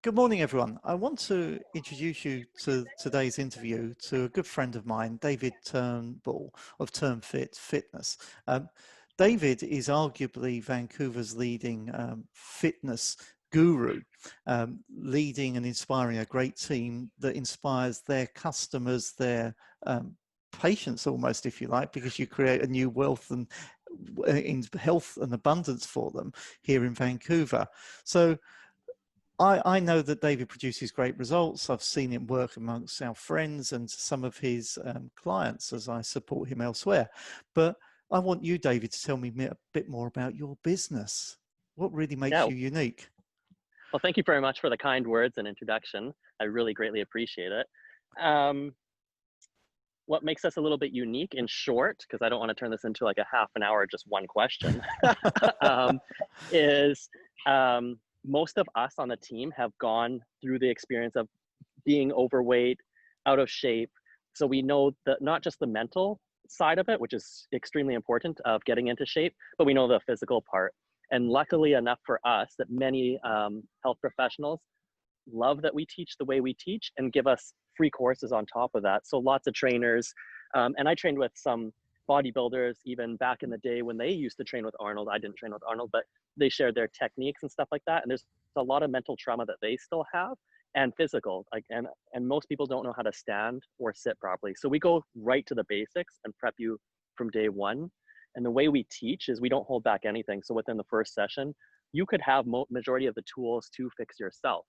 Good morning, everyone. I want to introduce you to today's interview to a good friend of mine, David Turnbull of Turnfit Fitness. David is arguably Vancouver's leading fitness guru, leading and inspiring a great team that inspires their customers, their patients almost, if you like, because you create a new wealth and in health and abundance for them here in Vancouver. So I know that David produces great results. I've seen him work amongst our friends and some of his clients as I support him elsewhere. But I want you, David, to tell me a bit more about your business. What really makes Yeah, you unique? well, thank you very much for the kind words and introduction. I really greatly appreciate it. Um, what makes us a little bit unique, in short, because I don't want to turn this into like a half an hour, just one question, um, is most of us on the team have gone through the experience of being overweight, out of shape. So we know that not just the mental side of it, which is extremely important of getting into shape, but we know the physical part. And luckily enough for us that many health professionals love that we teach the way we teach and give us free courses on top of that. So lots of trainers. And I trained with some bodybuilders even back in the day when they used to train with Arnold. I didn't train with Arnold, but they shared their techniques and stuff like that. And there's a lot of mental trauma that they still have and physical. And most people don't know how to stand or sit properly. So we go right to the basics and prep you from day one. And the way we teach is we don't hold back anything. So within the first session, you could have majority of the tools to fix yourself.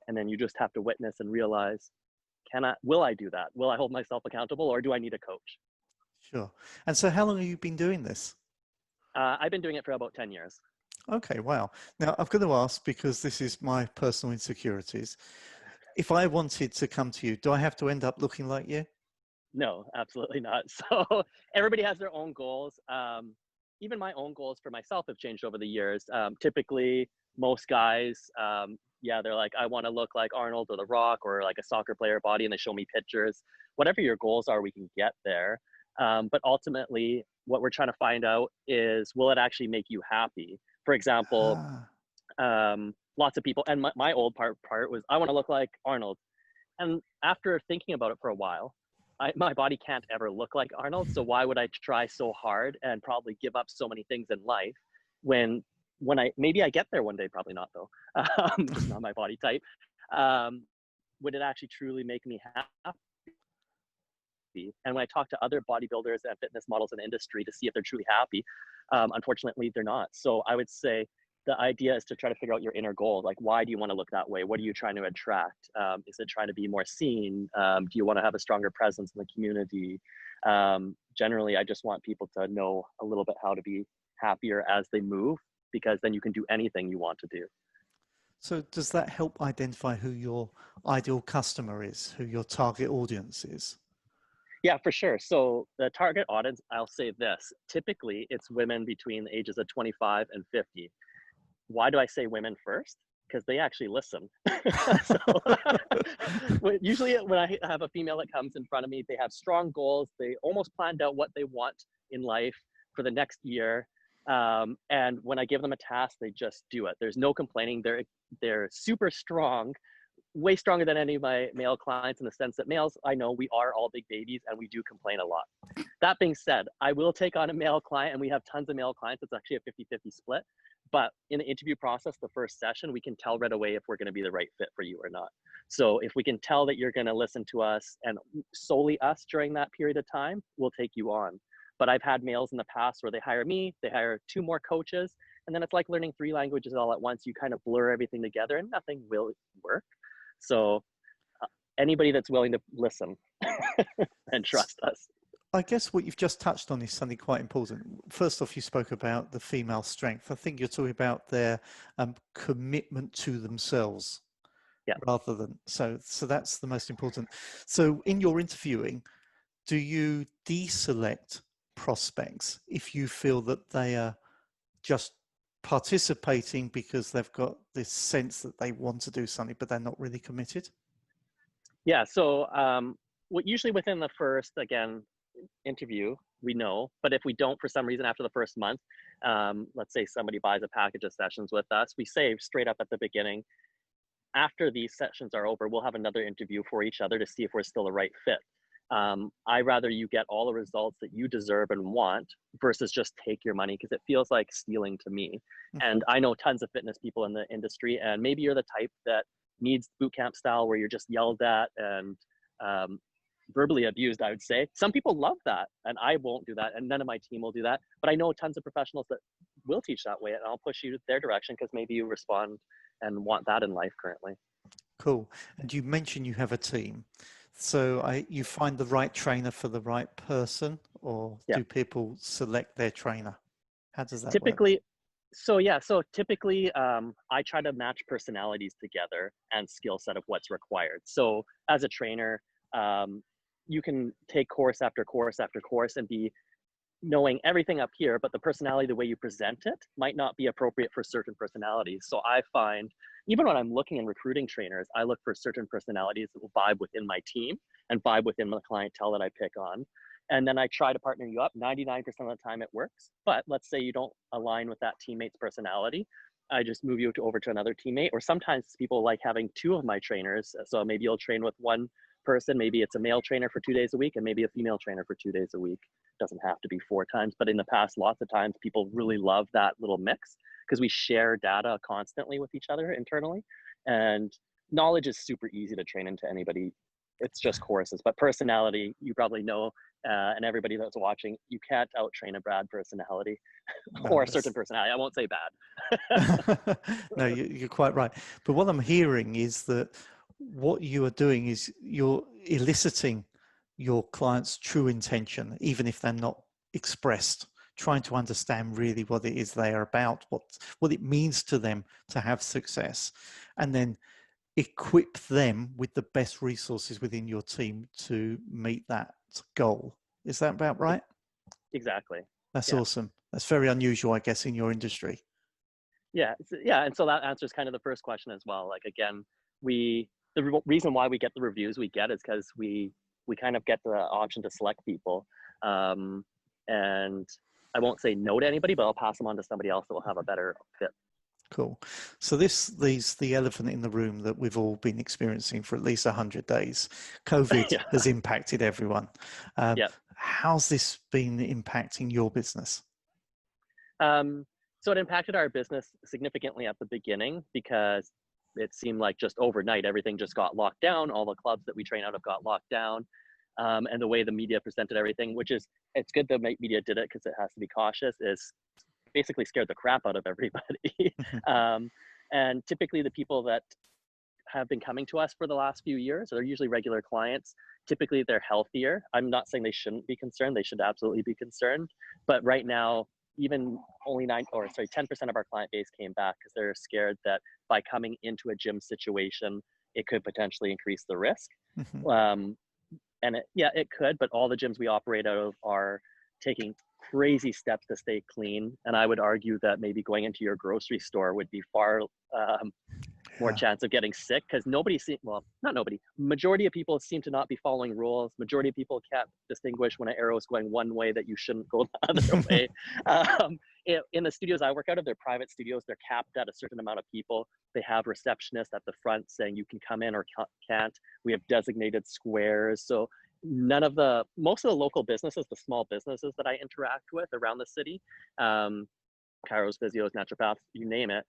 And then you just have to witness and realize, will I do that? Will I hold myself accountable, or do I need a coach? Sure. And so how long have you been doing this? I've been doing it for about 10 years. Okay, wow. Now, I've got to ask, because this is my personal insecurities. If I wanted to come to you, do I have to end up looking like you? No, absolutely not. So everybody has their own goals. Even my own goals for myself have changed over the years. Typically, most guys, yeah, they're like, I want to look like Arnold or The Rock or like a soccer player body, and they show me pictures. Whatever your goals are, we can get there. But ultimately, what we're trying to find out is, will it actually make you happy? For example, Ah, lots of people, and my old part was, I want to look like Arnold. And after thinking about it for a while, my body can't ever look like Arnold. So why would I try so hard and probably give up so many things in life when maybe I get there one day, probably not though, just not my body type. Would it actually truly make me happy? And when I talk to other bodybuilders and fitness models in the industry to see if they're truly happy, unfortunately, they're not. So I would say the idea is to try to figure out your inner goal. Like, why do you want to look that way? What are you trying to attract? Is it trying to be more seen? Do you want to have a stronger presence in the community? Generally, I just want people to know a little bit how to be happier as they move, because then you can do anything you want to do. so does that help identify who your ideal customer is, who your target audience is? Yeah, for sure. So the target audience, I'll say this, typically it's women between the ages of 25 and 50. Why do I say women first? Because they actually listen. So usually when I have a female that comes in front of me, they have strong goals. They almost planned out what they want in life for the next year. And when I give them a task, they just do it. There's no complaining. They're super strong, way stronger than any of my male clients, in the sense that males, I know we are all big babies and we do complain a lot. That being said, I will take on a male client, and we have tons of male clients. It's actually a 50-50 split. But in the interview process, the first session, we can tell right away if we're going to be the right fit for you or not. So if we can tell that you're going to listen to us and solely us during that period of time, we'll take you on. But I've had males in the past where they hire me, they hire 2 more coaches, and then it's like learning 3 languages all at once. You kind of blur everything together and nothing will work. So anybody that's willing to listen and trust us. I guess what you've just touched on is something quite important. First off, you spoke about the female strength. I think you're talking about their commitment to themselves, Yeah. rather than, so that's the most important. So in your interviewing, do you deselect prospects if you feel that they are just participating because they've got this sense that they want to do something, but they're not really committed? Yeah. So what usually within the first, again, interview, we know, but if we don't, for some reason, after the first month, let's say somebody buys a package of sessions with us, we say straight up at the beginning, after these sessions are over, we'll have another interview for each other to see if we're still the right fit. I rather you get all the results that you deserve and want versus just take your money, because it feels like stealing to me. And I know tons of fitness people in the industry, and maybe you're the type that needs boot camp style where you're just yelled at and verbally abused, I would say. Some people love that, and I won't do that, and none of my team will do that. But I know tons of professionals that will teach that way, and I'll push you their direction because maybe you respond and want that in life currently. Cool. And you mentioned you have a team. So you find the right trainer for the right person, or Yeah. do people select their trainer? How does that work? Typically, typically, I try to match personalities together and skill set of what's required. So as a trainer, you can take course after course after course and be knowing everything up here, but the personality, the way you present it, might not be appropriate for certain personalities. So I find, even when I'm looking and recruiting trainers, I look for certain personalities that will vibe within my team and vibe within the clientele that I pick on. And then I try to partner you up. 99% of the time it works. But let's say you don't align with that teammate's personality. I just move you over to another teammate. Or sometimes people like having two of my trainers. So maybe you'll train with one person. Maybe it's a male trainer for 2 days a week and maybe a female trainer for 2 days a week. Doesn't have to be 4 times, but in the past, lots of times people really love that little mix because we share data constantly with each other internally, and knowledge is super easy to train into anybody. It's just courses, but personality, you probably know, and everybody that's watching, you can't out train a bad personality or a certain personality. I won't say bad. No, you're quite right. But what I'm hearing is that what you are doing is you're eliciting your client's true intention, even if they're not expressed, trying to understand really what it is they are about, what it means to them to have success, and then equip them with the best resources within your team to meet that goal. Is that about right? Exactly. That's Yeah. awesome. That's very unusual, I guess, in your industry. Yeah. And so that answers kind of the first question as well. Like, again, the reason why we get the reviews we get is because we kind of get the option to select people. And I won't say no to anybody, but I'll pass them on to somebody else that will have a better fit. Cool. So there's the elephant in the room that we've all been experiencing for at least 100 days. COVID Yeah. has impacted everyone. Yeah. How's this been impacting your business? So it impacted our business significantly at the beginning because it seemed like just overnight, everything just got locked down. All the clubs that we train out of got locked down. And the way the media presented everything, which is, it's good the media did it because it has to be cautious, is basically scared the crap out of everybody. And typically the people that have been coming to us for the last few years, they're usually regular clients. Typically they're healthier. I'm not saying they shouldn't be concerned. They should absolutely be concerned. But right now, even only 10% of our client base came back because they're scared that by coming into a gym situation, it could potentially increase the risk. And it could, but all the gyms we operate out of are taking crazy steps to stay clean. And I would argue that maybe going into your grocery store would be far more chance of getting sick, because majority of people seem to not be following rules. Majority of people can't distinguish when an arrow is going one way that you shouldn't go the other way. In the studios I work out of, they're private studios. They're capped at a certain amount of people. They have receptionists at the front saying you can come in or can't. We have designated squares. So most of the local businesses, the small businesses that I interact with around the city, chiros, physios, naturopaths, you name it,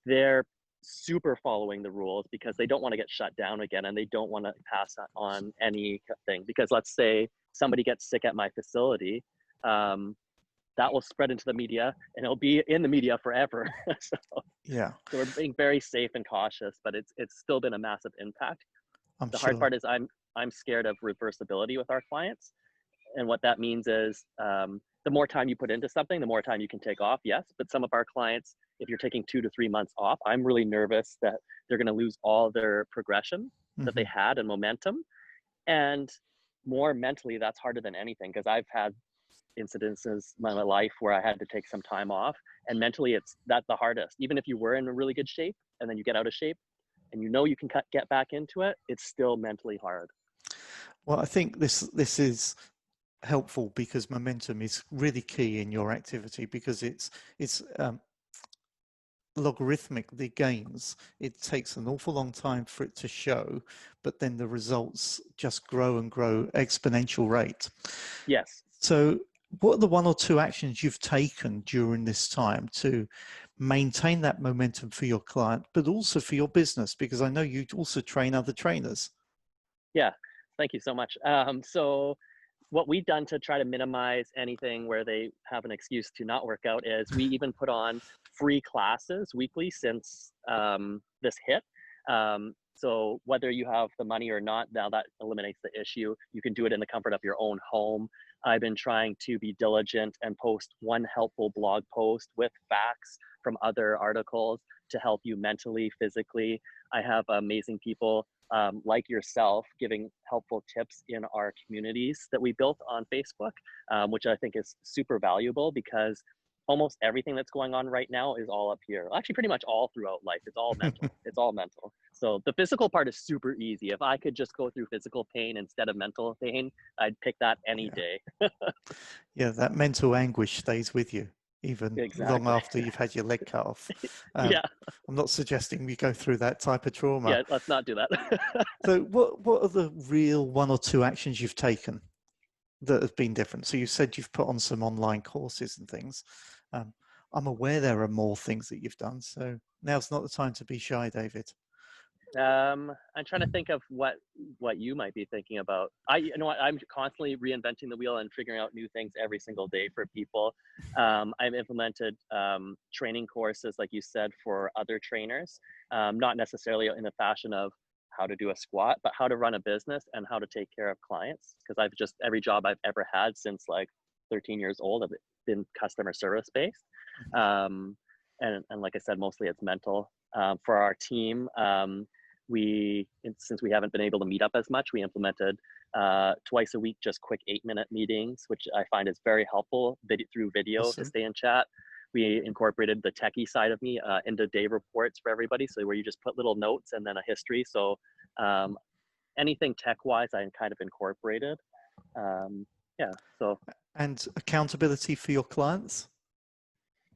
they're super following the rules because they don't want to get shut down again, and they don't want to pass on anything. Because let's say somebody gets sick at my facility, that will spread into the media and it'll be in the media forever. So we're being very safe and cautious, but it's still been a massive impact. The hard part is I'm scared of reversibility with our clients. And what that means is the more time you put into something, the more time you can take off, yes. But some of our clients, if you're taking 2 to 3 months off, I'm really nervous that they're going to lose all their progression that they had and momentum. And more mentally, that's harder than anything, because I've had incidences in my life where I had to take some time off. And mentally, that's the hardest. Even if you were in a really good shape and then you get out of shape and you can get back into it, it's still mentally hard. Well, I think this is helpful because momentum is really key in your activity, because it's logarithmic, the gains, it takes an awful long time for it to show, but then the results just grow and grow exponential rate. Yes. So what are the one or two actions you've taken during this time to maintain that momentum for your client, but also for your business? Because I know you also train other trainers. Yeah. Thank you so much. So what we've done to try to minimize anything where they have an excuse to not work out is we even put on free classes weekly since this hit. So whether you have the money or not, now that eliminates the issue. You can do it in the comfort of your own home. I've been trying to be diligent and post one helpful blog post with facts from other articles to help you mentally, physically. I have amazing people like yourself giving helpful tips in our communities that we built on Facebook, which I think is super valuable because almost everything that's going on right now is all up here. Actually, pretty much all throughout life. It's all mental. It's all mental. So the physical part is super easy. If I could just go through physical pain instead of mental pain, I'd pick that any Yeah. day. Yeah, that mental anguish stays with you even long Exactly. after you've had your leg cut off. Yeah. I'm not suggesting we go through that type of trauma. Yeah. Let's not do that. So what are the real one or two actions you've taken that have been different? So you said you've put on some online courses and things. Um, I'm aware there are more things that you've done. So now's not the time to be shy, David. I'm trying to think of what you might be thinking about. You know what, I'm constantly reinventing the wheel and figuring out new things every single day for people. I've implemented training courses, like you said, for other trainers, not necessarily in the fashion of how to do a squat, but how to run a business and how to take care of clients. Because I've just every job I've ever had since like 13 years old, I've been customer service based. Um, and like I said, mostly it's mental. For our team, since we haven't been able to meet up as much, we implemented twice a week just quick 8-minute meetings, which I find is very helpful through video to Awesome. stay in chat. We incorporated the techie side of me into day reports for everybody, so where you just put little notes and then a history. So um, anything tech wise I kind of incorporated. Yeah, so And accountability for your clients?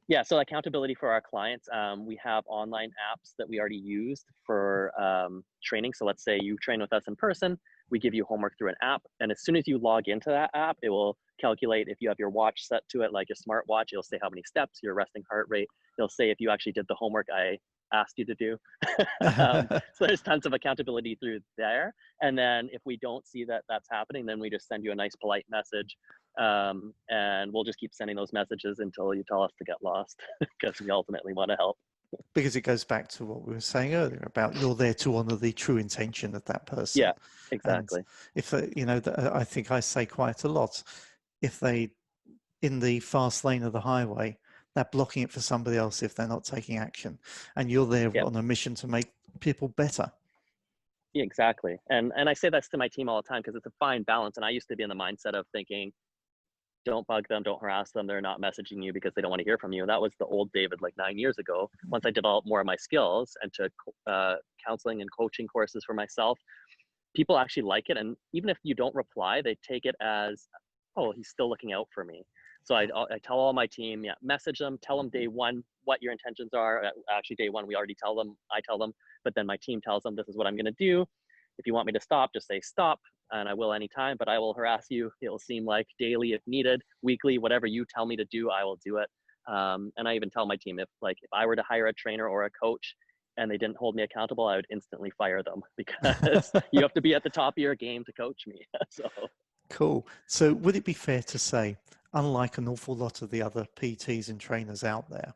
yeah, so accountability for our clients. We have online apps that we already used for training. So let's say you train with us in person, we give you homework through an app. And as soon as you log into that app, it will calculate if you have your watch set to it, like a smartwatch, it'll say how many steps, your resting heart rate. It'll say if you actually did the homework I asked you to do. So there's tons of accountability through there. And then if we don't see that that's happening, then we just send you a nice polite message, and we'll just keep sending those messages until you tell us to get lost because we ultimately want to help. Because it goes back to what we were saying earlier about you're there to honor the true intention of that person. Yeah, And exactly. if I think I say quite a lot, if they in the fast lane of the highway, they're blocking it for somebody else if they're not taking action, and you're there Yeah, on a mission to make people better. yeah, exactly. And I say this to my team all the time because it's a fine balance. And I used to be in the mindset of thinking, don't bug them, don't harass them. They're not messaging you because they don't want to hear from you. That was the old David like 9 years ago. Once I developed more of my skills and took counseling and coaching courses for myself, people actually like it. And even if you don't reply, they take it as, oh, he's still looking out for me. So I tell all my team, yeah, message them, tell them day one what your intentions are. Actually, day one, we already tell them, I tell them, but then my team tells them, this is what I'm going to do. If you want me to stop, just say stop, and I will anytime, but I will harass you. It'll seem like daily if needed, weekly, whatever you tell me to do, I will do it. And I even tell my team if I were to hire a trainer or a coach and they didn't hold me accountable, I would instantly fire them because you have to be at the top of your game to coach me. So Cool. So would it be fair to say, unlike an awful lot of the other PTs and trainers out there,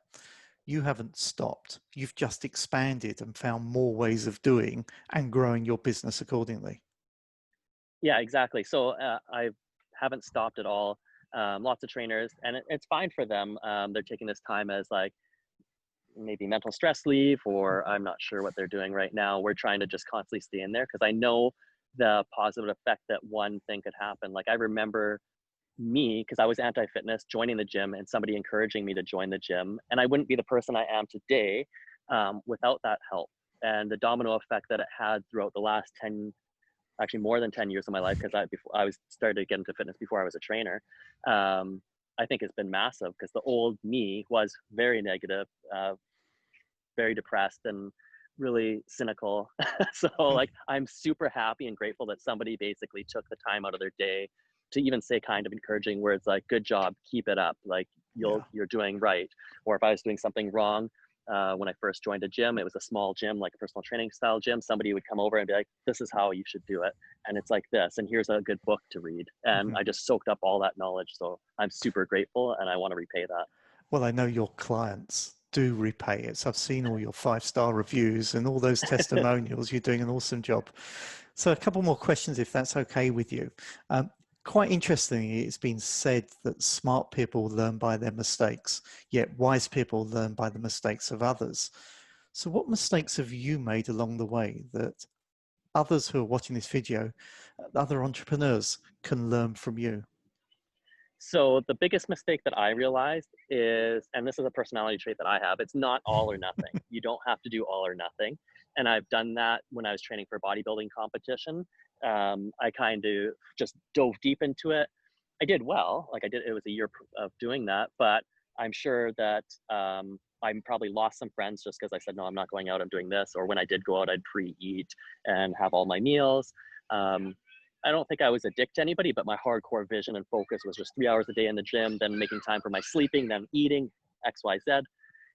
you haven't stopped. You've just expanded and found more ways of doing and growing your business accordingly. yeah, exactly. So I haven't stopped at all. Lots of trainers, and it's fine for them. They're taking this time as like maybe mental stress leave, or I'm not sure what they're doing right now. We're trying to just constantly stay in there because I know the positive effect that one thing could happen. Like I remember me, because I was anti-fitness, joining the gym and somebody encouraging me to join the gym, and I wouldn't be the person I am today without that help. And the domino effect that it had throughout the last 10, actually more than 10 years of my life, because I was started to get into fitness before I was a trainer. I think it's been massive because the old me was very negative, very depressed and really cynical. So like, I'm super happy and grateful that somebody basically took the time out of their day to even say kind of encouraging words like, good job, keep it up, like you're doing right. Or if I was doing something wrong, when I first joined a gym, it was a small gym, like a personal training style gym. Somebody would come over and be like, this is how you should do it. And it's like this, and here's a good book to read. And I just soaked up all that knowledge. So I'm super grateful and I want to repay that. Well, I know your clients do repay it. So I've seen all your 5-star reviews and all those testimonials. You're doing an awesome job. So a couple more questions, if that's okay with you. Quite interestingly, it's been said that smart people learn by their mistakes, yet wise people learn by the mistakes of others. So what mistakes have you made along the way that others who are watching this video, other entrepreneurs, can learn from you? So the biggest mistake that I realized is, and this is a personality trait that I have, it's not all or nothing. You don't have to do all or nothing. And I've done that when I was training for bodybuilding competition. I kind of just dove deep into it. I did well, like it was a year of doing that, but I'm sure that I probably lost some friends just because I said, no, I'm not going out, I'm doing this. Or when I did go out, I'd pre-eat and have all my meals. I don't think I was a dick to anybody, but my hardcore vision and focus was just 3 hours a day in the gym, then making time for my sleeping, then eating, X, Y, Z.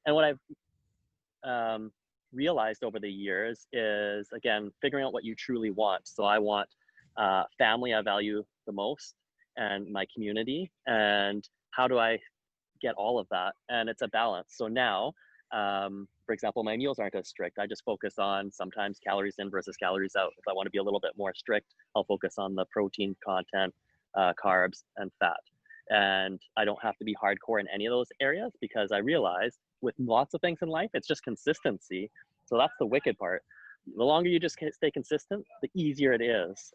And what I've realized over the years is, again, figuring out what you truly want. So I want family I value the most, and my community, and how do I get all of that? And it's a balance. So now, for example, my meals aren't as strict. I just focus on sometimes calories in versus calories out. If I want to be a little bit more strict, I'll focus on the protein content, carbs, and fat. And I don't have to be hardcore in any of those areas, because I realize with lots of things in life, it's just consistency. So that's the wicked part. The longer you just stay consistent, the easier it is.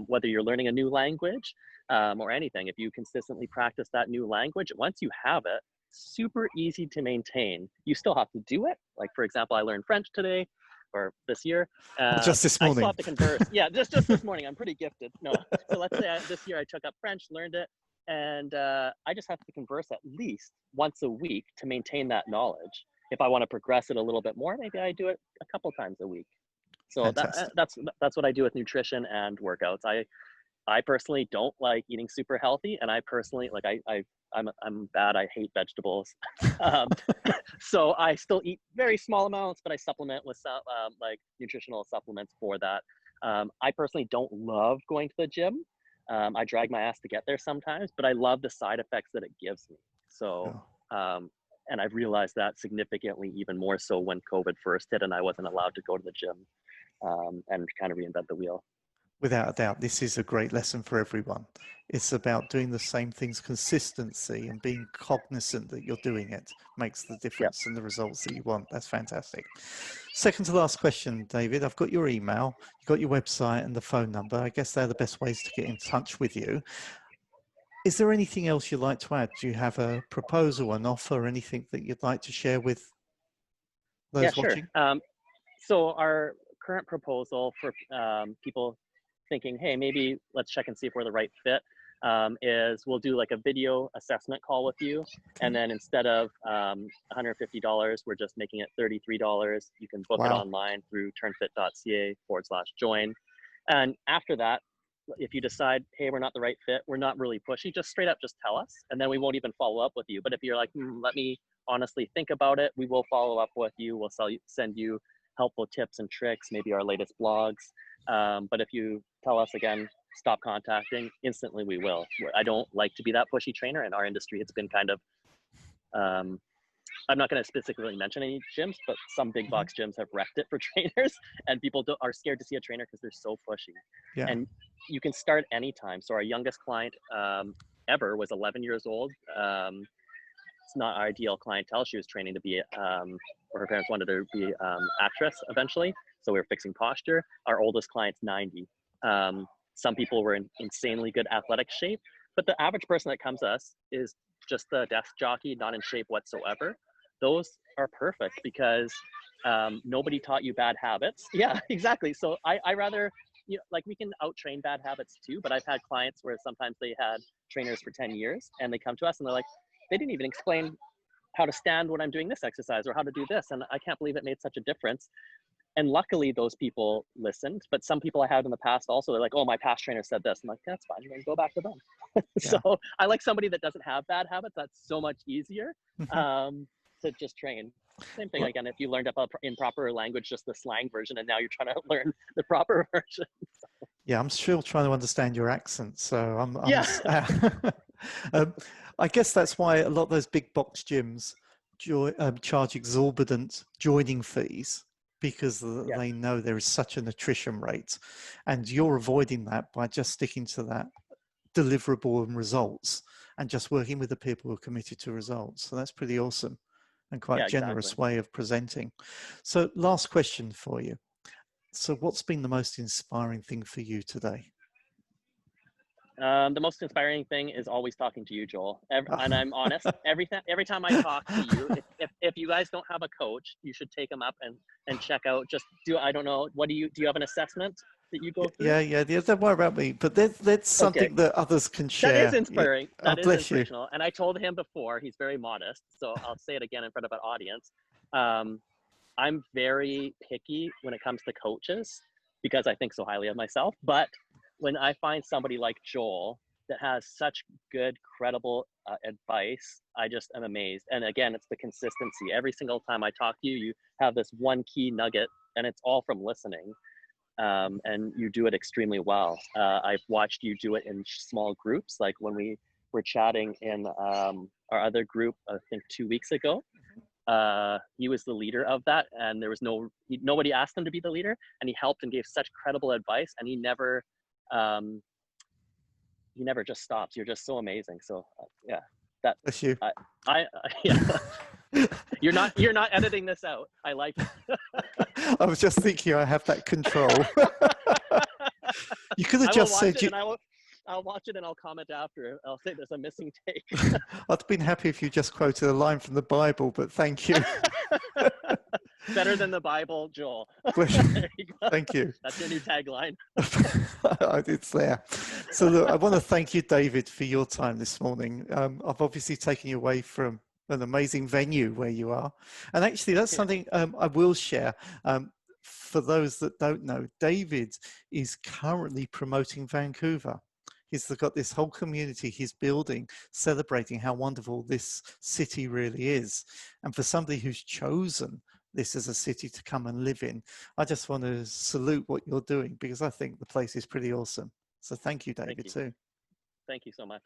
Whether you're learning a new language or anything, if you consistently practice that new language, once you have it, super easy to maintain. You still have to do it. Like, for example, I learned French today or this year. Or just this I still morning. have to converse. Yeah, just this morning. I'm pretty gifted. No, so let's say this year I took up French, learned it, and I just have to converse at least once a week to maintain that knowledge. If I want to progress it a little bit more, maybe I do it a couple times a week. So that's what I do with nutrition and workouts. I personally don't like eating super healthy, and I personally like I'm bad. I hate vegetables. So I still eat very small amounts, but I supplement with some like nutritional supplements for that. I personally don't love going to the gym. I drag my ass to get there sometimes, but I love the side effects that it gives me. So, and I've realized that significantly even more so when COVID first hit and I wasn't allowed to go to the gym and kind of reinvent the wheel. Without a doubt, this is a great lesson for everyone. It's about doing the same things, consistency, and being cognizant that you're doing it makes the difference in the results that you want. That's fantastic. Second to last question, David. I've got your email, you've got your website and the phone number. I guess they're the best ways to get in touch with you. Is there anything else you'd like to add? Do you have a proposal, an offer, anything that you'd like to share with those watching? So our current proposal for people thinking, hey, maybe let's check and see if we're the right fit, is we'll do like a video assessment call with you. And then instead of $150, we're just making it $33. You can book it online through turnfit.ca/join. And after that, if you decide, hey, we're not the right fit, we're not really pushy, just straight up just tell us. And then we won't even follow up with you. But if you're like, let me honestly think about it, we will follow up with you. We'll send you helpful tips and tricks, maybe our latest blogs. But if you tell us again, stop contacting, instantly we will. I don't like to be that pushy trainer. In our industry, it's been kind of, I'm not going to specifically mention any gyms, but some big box gyms have wrecked it for trainers, and people are scared to see a trainer because they're so pushy. Yeah. And you can start anytime. So our youngest client ever was 11 years old. It's not our ideal clientele. She was training to be, or her parents wanted her to be actress eventually. So we were fixing posture. Our oldest client's 90. Some people were in insanely good athletic shape, but the average person that comes to us is just the desk jockey, not in shape whatsoever. Those are perfect because nobody taught you bad habits. Yeah, exactly. So I rather, like we can out-train bad habits too, but I've had clients where sometimes they had trainers for 10 years and they come to us and they're like, they didn't even explain how to stand when I'm doing this exercise or how to do this. And I can't believe it made such a difference. And luckily those people listened, but some people I had in the past also, they're like, oh, my past trainer said this. I'm like, that's fine, then go back to them. Yeah. So I like somebody that doesn't have bad habits. That's so much easier to just train. Same thing, again, if you learned up in proper language, just the slang version, and now you're trying to learn the proper version. Yeah, I'm still trying to understand your accent, so Yeah. I guess that's why a lot of those big box gyms charge exorbitant joining fees, because Yeah. they know there is such an attrition rate, and you're avoiding that by just sticking to that deliverable and results, and just working with the people who are committed to results. So that's pretty awesome and quite Yeah, a generous exactly. way of presenting. So last question for you. So what's been the most inspiring thing for you today? The most inspiring thing is always talking to you, Joel. And I'm honest, every time I talk to you, if you guys don't have a coach, you should take them up and check out. I don't know, do you have an assessment that you go through? Yeah, don't worry about me, but that's Okay. something that others can That is share. Yeah. inspiring. Oh, That is bless you. inspirational. And I told him before, he's very modest, so I'll say it again in front of an audience. Um, I'm very picky when it comes to coaches because I think so highly of myself. But when I find somebody like Joel that has such good, credible advice, I just am amazed. And again, it's the consistency. Every single time I talk to you, you have this one key nugget, and it's all from listening. And you do it extremely well. I've watched you do it in small groups, like when we were chatting in our other group, I think 2 weeks ago. He was the leader of that, and there was nobody asked him to be the leader, and he helped and gave such credible advice, and he never just stops. You're just so amazing. So yeah, that Bless you. yeah. You're not editing this out. I like it. I was just thinking I have that control. You could have I will just watch said it, and I'll watch it and I'll comment after. I'll say there's a missing take. I'd been happy if you just quoted a line from the Bible, but thank you. Better than the Bible, Joel. There you go. Thank you. That's your new tagline. It's there. So look, I want to thank you, David, for your time this morning. I've obviously taken you away from an amazing venue where you are. And actually, that's something I will share. For those that don't know, David is currently promoting Vancouver. He's got this whole community he's building, celebrating how wonderful this city really is. And for somebody who's chosen this as a city to come and live in, I just want to salute what you're doing, because I think the place is pretty awesome. So thank you, David, too. Thank you so much.